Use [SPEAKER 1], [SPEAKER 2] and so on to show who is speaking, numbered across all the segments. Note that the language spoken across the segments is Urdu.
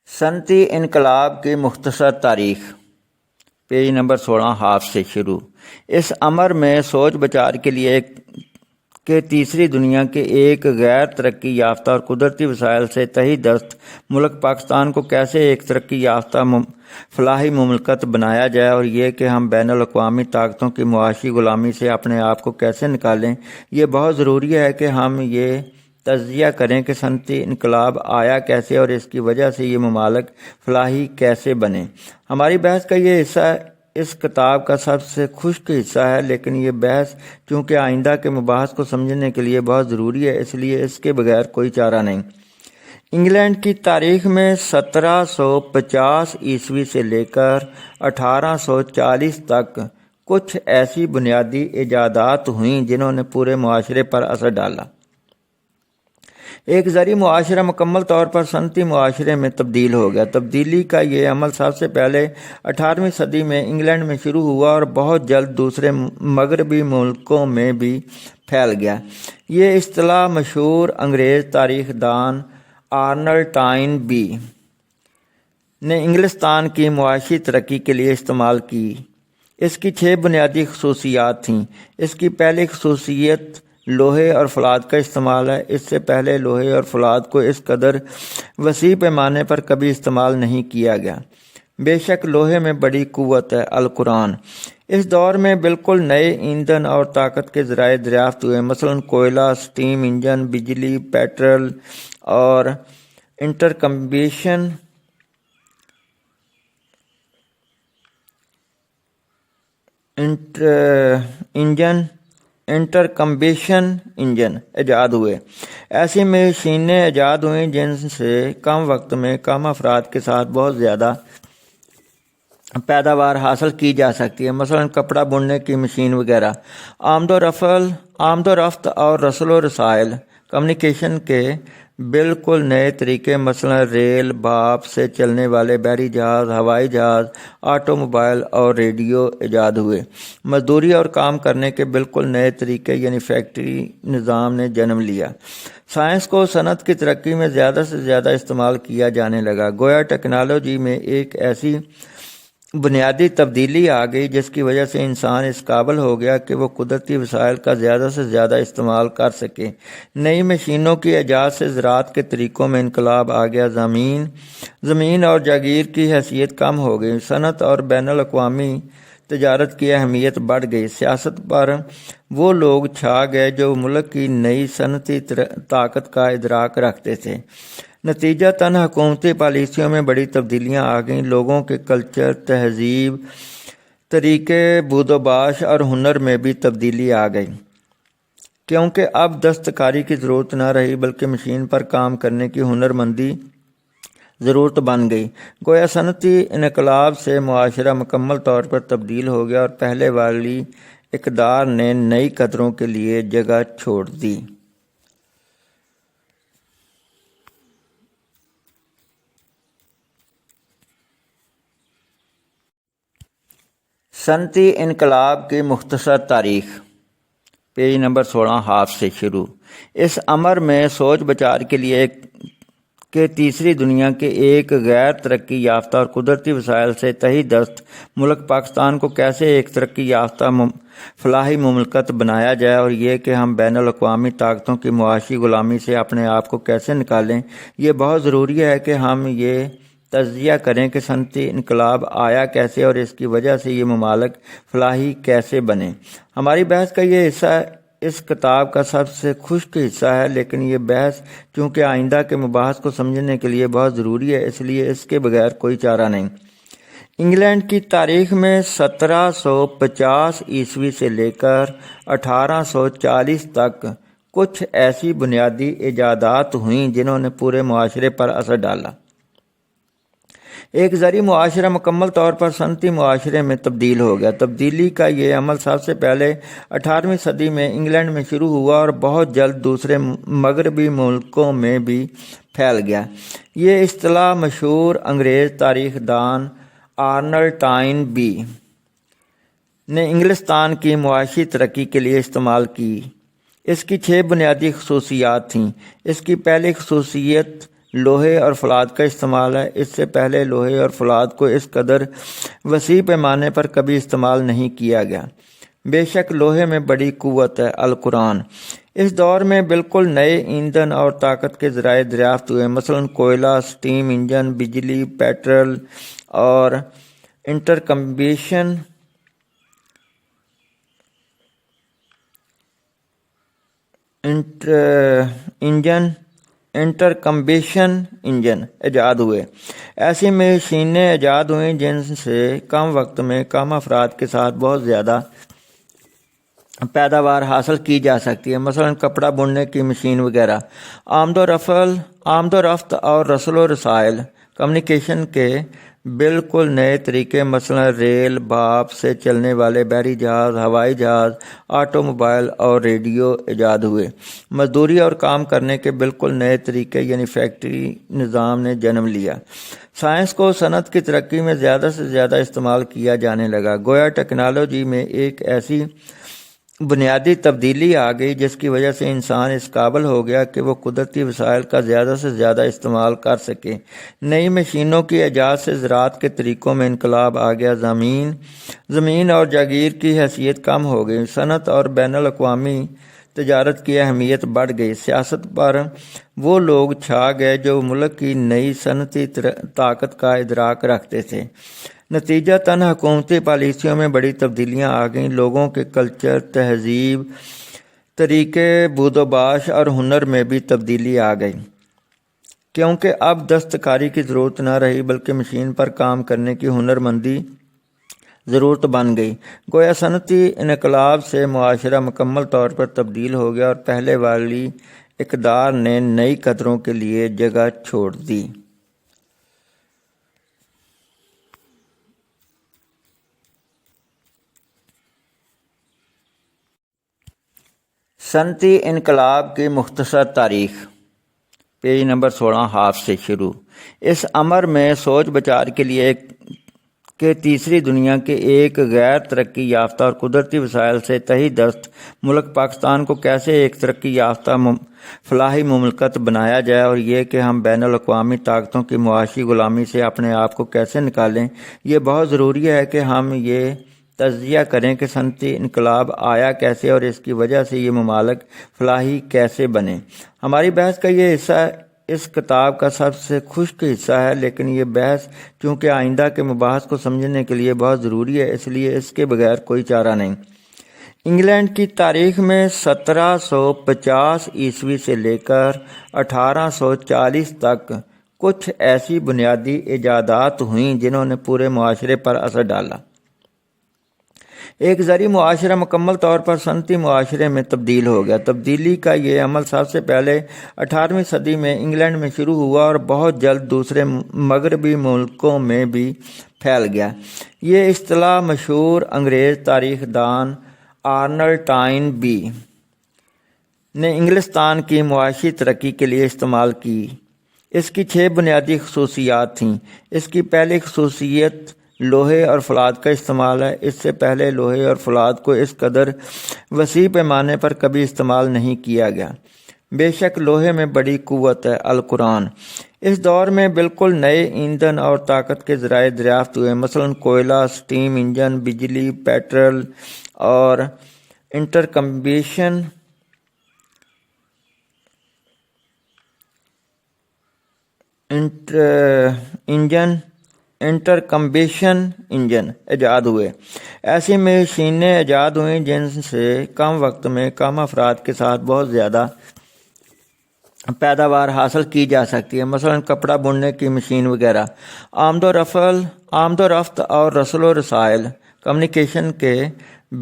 [SPEAKER 1] صنعتی انقلاب کی مختصر تاریخ، پیج نمبر 16 ہاف سے شروع۔ اس امر میں سوچ بچار کے لیے کہ تیسری دنیا کے ایک غیر ترقی یافتہ اور قدرتی وسائل سے تہی دست ملک پاکستان کو کیسے ایک ترقی یافتہ فلاحی مملکت بنایا جائے، اور یہ کہ ہم بین الاقوامی طاقتوں کی معاشی غلامی سے اپنے آپ کو کیسے نکالیں، یہ بہت ضروری ہے کہ ہم یہ تجزیہ کریں کہ صنعتی انقلاب آیا کیسے اور اس کی وجہ سے یہ ممالک فلاحی کیسے بنے۔ ہماری بحث کا یہ حصہ اس کتاب کا سب سے خشک حصہ ہے، لیکن یہ بحث چونکہ آئندہ کے مباحث کو سمجھنے کے لیے بہت ضروری ہے، اس لیے اس کے بغیر کوئی چارہ نہیں۔ انگلینڈ کی تاریخ میں 1750 عیسوی سے لے کر 1840 تک کچھ ایسی بنیادی ایجادات ہوئیں جنہوں نے پورے معاشرے پر اثر ڈالا۔ ایک زرعی معاشرہ مکمل طور پر صنعتی معاشرے میں تبدیل ہو گیا۔ تبدیلی کا یہ عمل سب سے پہلے 18ویں صدی میں انگلینڈ میں شروع ہوا اور بہت جلد دوسرے مغربی ملکوں میں بھی پھیل گیا۔ یہ اصطلاح مشہور انگریز تاریخ دان آرنلڈ ٹائن بی نے انگلستان کی معاشی ترقی کے لیے استعمال کی۔ اس کی 6 بنیادی خصوصیات تھیں۔ اس کی پہلی خصوصیت لوہے اور فولاد کا استعمال ہے۔ اس سے پہلے لوہے اور فولاد کو اس قدر وسیع پیمانے پر کبھی استعمال نہیں کیا گیا۔ بے شک لوہے میں بڑی قوت ہے۔ القرآن۔ اس دور میں بالکل نئے ایندھن اور طاقت کے ذرائع دریافت ہوئے، مثلاً کوئلہ، سٹیم انجن، بجلی، پیٹرول اور انٹرکمبشن انجن ایجاد ہوئے۔ ایسی مشینیں ایجاد ہوئیں جن سے کم وقت میں کم افراد کے ساتھ بہت زیادہ پیداوار حاصل کی جا سکتی ہے، مثلاً کپڑا بننے کی مشین وغیرہ۔ آمد و رفت اور رسل و رسائل کمیونیکیشن کے بالکل نئے طریقے، مثلاً ریل، بھاپ سے چلنے والے بحری جہاز، ہوائی جہاز، آٹو موبائل اور ریڈیو ایجاد ہوئے۔ مزدوری اور کام کرنے کے بالکل نئے طریقے یعنی فیکٹری نظام نے جنم لیا۔ سائنس کو صنعت کی ترقی میں زیادہ سے زیادہ استعمال کیا جانے لگا، گویا ٹیکنالوجی میں ایک ایسی بنیادی تبدیلی آ گئی جس کی وجہ سے انسان اس قابل ہو گیا کہ وہ قدرتی وسائل کا زیادہ سے زیادہ استعمال کر سکے۔ نئی مشینوں کی ایجاد سے زراعت کے طریقوں میں انقلاب آ گیا، زمین اور جاگیر کی حیثیت کم ہو گئی، صنعت اور بین الاقوامی تجارت کی اہمیت بڑھ گئی، سیاست پر وہ لوگ چھا گئے جو ملک کی نئی صنعتی طاقت کا ادراک رکھتے تھے۔ نتیجتاً حکومتی پالیسیوں میں بڑی تبدیلیاں آ گئیں، لوگوں کے کلچر، تہذیب، طریقے بود و باش اور ہنر میں بھی تبدیلی آ گئی، کیونکہ اب دستکاری کی ضرورت نہ رہی بلکہ مشین پر کام کرنے کی ہنر مندی ضرورت بن گئی۔ گویا صنعتی انقلاب سے معاشرہ مکمل طور پر تبدیل ہو گیا اور پہلے والی اقدار نے نئی قدروں کے لیے جگہ چھوڑ دی۔ صنعتی انقلاب کی مختصر تاریخ، پیج نمبر 16 ہاف سے شروع۔ اس امر میں سوچ بچار کے لیے کہ تیسری دنیا کے ایک غیر ترقی یافتہ اور قدرتی وسائل سے تہی دست ملک پاکستان کو کیسے ایک ترقی یافتہ فلاحی مملکت بنایا جائے، اور یہ کہ ہم بین الاقوامی طاقتوں کی معاشی غلامی سے اپنے آپ کو کیسے نکالیں، یہ بہت ضروری ہے کہ ہم یہ تجزیہ کریں کہ صنعتی انقلاب آیا کیسے اور اس کی وجہ سے یہ ممالک فلاحی کیسے بنے۔ ہماری بحث کا یہ حصہ اس کتاب کا سب سے خشک حصہ ہے، لیکن یہ بحث چونکہ آئندہ کے مباحث کو سمجھنے کے لیے بہت ضروری ہے، اس لیے اس کے بغیر کوئی چارہ نہیں۔ انگلینڈ کی تاریخ میں 1750 عیسوی سے لے کر 1840 تک کچھ ایسی بنیادی ایجادات ہوئیں جنہوں نے پورے معاشرے پر اثر ڈالا۔ ایک زرعی معاشرہ مکمل طور پر صنعتی معاشرے میں تبدیل ہو گیا۔ تبدیلی کا یہ عمل سب سے پہلے 18ویں صدی میں انگلینڈ میں شروع ہوا اور بہت جلد دوسرے مغربی ملکوں میں بھی پھیل گیا۔ یہ اصطلاح مشہور انگریز تاریخ دان آرنلڈ ٹائن بی نے انگلستان کی معاشی ترقی کے لیے استعمال کی۔ اس کی 6 بنیادی خصوصیات تھیں۔ اس کی پہلی خصوصیت لوہے اور فولاد کا استعمال ہے۔ اس سے پہلے لوہے اور فولاد کو اس قدر وسیع پیمانے پر کبھی استعمال نہیں کیا گیا۔ بے شک لوہے میں بڑی قوت ہے۔ القرآن۔ اس دور میں بالکل نئے ایندھن اور طاقت کے ذرائع دریافت ہوئے، مثلاً کوئلہ، سٹیم انجن، بجلی، پیٹرول اور انٹرکمبیشن انجن ایجاد ہوئے۔ ایسی مشینیں ایجاد ہوئیں جن سے کم وقت میں کم افراد کے ساتھ بہت زیادہ پیداوار حاصل کی جا سکتی ہے، مثلاً کپڑا بننے کی مشین وغیرہ۔ آمد و رفت اور رسل و رسائل کمیونیکیشن کے بالکل نئے طریقے، مثلاً ریل، بھاپ سے چلنے والے بحری جہاز، ہوائی جہاز، آٹو موبائل اور ریڈیو ایجاد ہوئے۔ مزدوری اور کام کرنے کے بالکل نئے طریقے یعنی فیکٹری نظام نے جنم لیا۔ سائنس کو صنعت کی ترقی میں زیادہ سے زیادہ استعمال کیا جانے لگا، گویا ٹیکنالوجی میں ایک ایسی بنیادی تبدیلی آ گئی جس کی وجہ سے انسان اس قابل ہو گیا کہ وہ قدرتی وسائل کا زیادہ سے زیادہ استعمال کر سکے۔ نئی مشینوں کی ایجاد سے زراعت کے طریقوں میں انقلاب آ گیا، زمین اور جاگیر کی حیثیت کم ہو گئی، صنعت اور بین الاقوامی تجارت کی اہمیت بڑھ گئی، سیاست پر وہ لوگ چھا گئے جو ملک کی نئی صنعتی طاقت کا ادراک رکھتے تھے۔ نتیجتاً حکومتی پالیسیوں میں بڑی تبدیلیاں آ گئیں، لوگوں کے کلچر، تہذیب، طریقے بود و باش اور ہنر میں بھی تبدیلی آ گئی، کیونکہ اب دستکاری کی ضرورت نہ رہی بلکہ مشین پر کام کرنے کی ہنرمندی ضرورت بن گئی۔ گویا صنعتی انقلاب سے معاشرہ مکمل طور پر تبدیل ہو گیا اور پہلے والی اقدار نے نئی قدروں کے لیے جگہ چھوڑ دی۔ صنعتی انقلاب کی مختصر تاریخ، پیج نمبر 16 ہاف سے شروع۔ اس امر میں سوچ بچار کے لیے کہ تیسری دنیا کے ایک غیر ترقی یافتہ اور قدرتی وسائل سے تہی دست ملک پاکستان کو کیسے ایک ترقی یافتہ فلاحی مملکت بنایا جائے، اور یہ کہ ہم بین الاقوامی طاقتوں کی معاشی غلامی سے اپنے آپ کو کیسے نکالیں، یہ بہت ضروری ہے کہ ہم یہ تجزیہ کریں کہ صنعتی انقلاب آیا کیسے اور اس کی وجہ سے یہ ممالک فلاحی کیسے بنے۔ ہماری بحث کا یہ حصہ اس کتاب کا سب سے خشک حصہ ہے، لیکن یہ بحث چونکہ آئندہ کے مباحث کو سمجھنے کے لیے بہت ضروری ہے، اس لیے اس کے بغیر کوئی چارہ نہیں۔ انگلینڈ کی تاریخ میں 1750 عیسوی سے لے کر 1840 تک کچھ ایسی بنیادی ایجادات ہوئیں جنہوں نے پورے معاشرے پر اثر ڈالا۔ ایک زرعی معاشرہ مکمل طور پر صنعتی معاشرے میں تبدیل ہو گیا۔ تبدیلی کا یہ عمل سب سے پہلے 18ویں صدی میں انگلینڈ میں شروع ہوا اور بہت جلد دوسرے مغربی ملکوں میں بھی پھیل گیا۔ یہ اصطلاح مشہور انگریز تاریخ دان آرنلڈ ٹائن بی نے انگلستان کی معاشی ترقی کے لیے استعمال کی۔ اس کی 6 بنیادی خصوصیات تھیں۔ اس کی پہلی خصوصیت لوہے اور فولاد کا استعمال ہے۔ اس سے پہلے لوہے اور فولاد کو اس قدر وسیع پیمانے پر کبھی استعمال نہیں کیا گیا۔ بے شک لوہے میں بڑی قوت ہے۔ القرآن۔ اس دور میں بالکل نئے ایندھن اور طاقت کے ذرائع دریافت ہوئے، مثلاً کوئلہ، سٹیم انجن، بجلی، پیٹرول اور انٹرکمبیشن انجن ایجاد ہوئے۔ ایسی مشینیں ایجاد ہوئیں جن سے کم وقت میں کم افراد کے ساتھ بہت زیادہ پیداوار حاصل کی جا سکتی ہے، مثلاً کپڑا بننے کی مشین وغیرہ۔ آمد و رفت اور رسل و رسائل کمیونیکیشن کے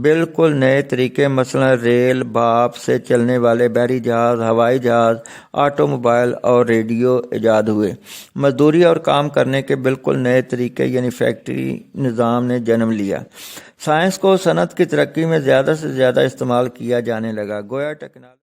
[SPEAKER 1] بالکل نئے طریقے، مثلاً ریل، بھاپ سے چلنے والے بحری جہاز، ہوائی جہاز، آٹو موبائل اور ریڈیو ایجاد ہوئے۔ مزدوری اور کام کرنے کے بالکل نئے طریقے یعنی فیکٹری نظام نے جنم لیا۔ سائنس کو صنعت کی ترقی میں زیادہ سے زیادہ استعمال کیا جانے لگا، گویا ٹیکنالوجی